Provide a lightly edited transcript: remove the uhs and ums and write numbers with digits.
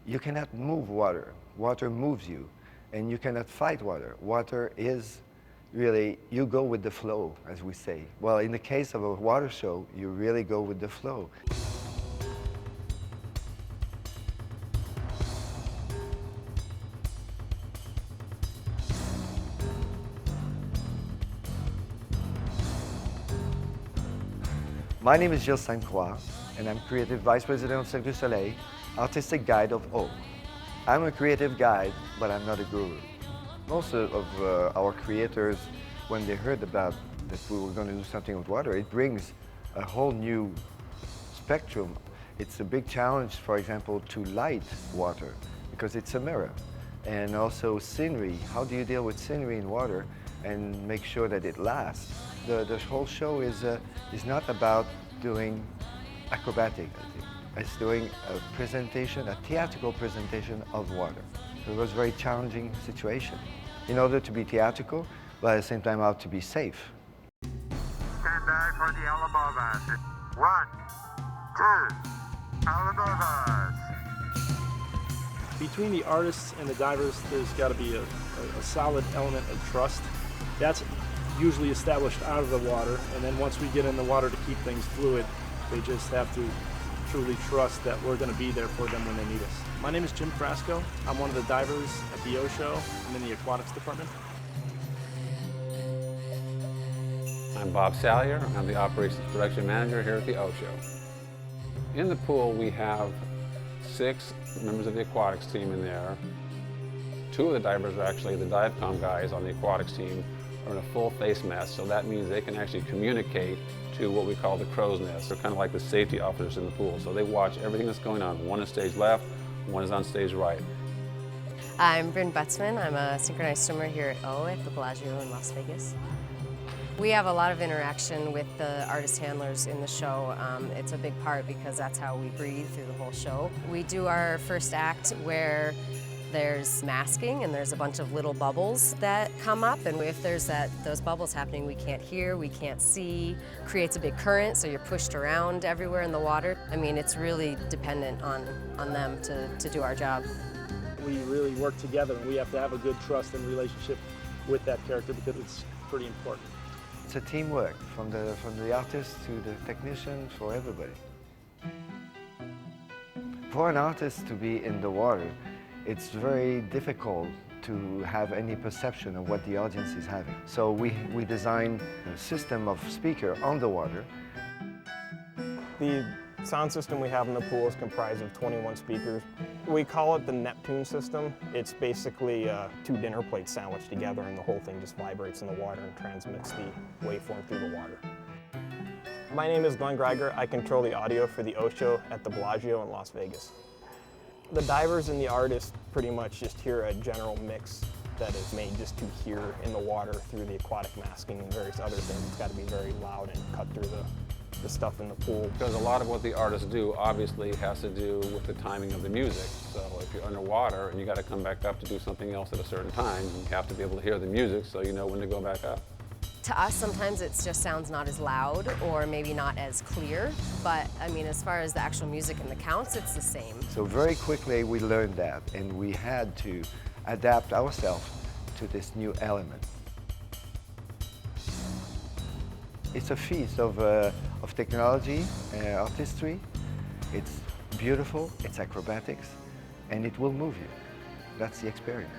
You cannot move water. Water moves you, and you cannot fight water. Water is really, you go with the flow, as we say. Well, in the case of a water show, you really go with the flow. My name is Gilles Ste-Croix, and I'm Creative Vice President of Cirque du Soleil, Artistic Guide of O. I'm a creative guide, but I'm not a guru. Most of our creators, when they heard about that we were going to do something with water, it brings a whole new spectrum. It's a big challenge, for example, to light water, because it's a mirror. And also scenery. How do you deal with scenery in water and make sure that it lasts? The whole show is not about doing acrobatic. It's doing a presentation, a theatrical presentation of water. So it was a very challenging situation. In order to be theatrical, but at the same time, to be safe. Stand by for the all above us. 1, 2, all above us. Between the artists and the divers, there's got to be a solid element of trust. That's usually established out of the water, and then once we get in the water to keep things fluid, they just have to truly trust that we're going to be there for them when they need us. My name is Jim Frasco. I'm one of the divers at the O Show. I'm in the Aquatics department. I'm Bob Sayler. I'm the Operations Production Manager here at the O Show. In the pool, we have 6 members of the aquatics team in there. 2 of the divers are actually the dive-com guys on the aquatics team are in a full face mask, so that means they can actually communicate to what we call the crow's nest. They're kind of like the safety officers in the pool, so they watch everything that's going on. One is stage left, one is on stage right. I'm Brynn Butzman. I'm a synchronized swimmer here at O at the Bellagio in Las Vegas. We have a lot of interaction with the artist handlers in the show. It's a big part because that's how we breathe through the whole show. We do our first act where there's masking and there's a bunch of little bubbles that come up, and if there's those bubbles happening, we can't hear, we can't see, creates a big current, so you're pushed around everywhere in the water. I mean, it's really dependent on them to do our job. We really work together, and we have to have a good trust and relationship with that character because it's pretty important. It's a teamwork from the artist to the technician, for everybody. For an artist to be in the water, it's very difficult to have any perception of what the audience is having. So we designed a system of speaker on the water. The sound system we have in the pool is comprised of 21 speakers. We call it the Neptune system. It's basically 2 dinner plates sandwiched together, and the whole thing just vibrates in the water and transmits the waveform through the water. My name is Griger. I control the audio for the O Show at the Bellagio in Las Vegas. The divers and the artists pretty much just hear a general mix that is made just to hear in the water through the aquatic masking and various other things. It's got to be very loud and cut through the stuff in the pool. Because a lot of what the artists do obviously has to do with the timing of the music. So if you're underwater and you got to come back up to do something else at a certain time, you have to be able to hear the music so you know when to go back up. To us, sometimes it just sounds not as loud or maybe not as clear, but I mean, as far as the actual music and the counts, it's the same. So very quickly we learned that, and we had to adapt ourselves to this new element. It's a feast of technology, artistry. It's beautiful, it's acrobatics, and it will move you. That's the experience.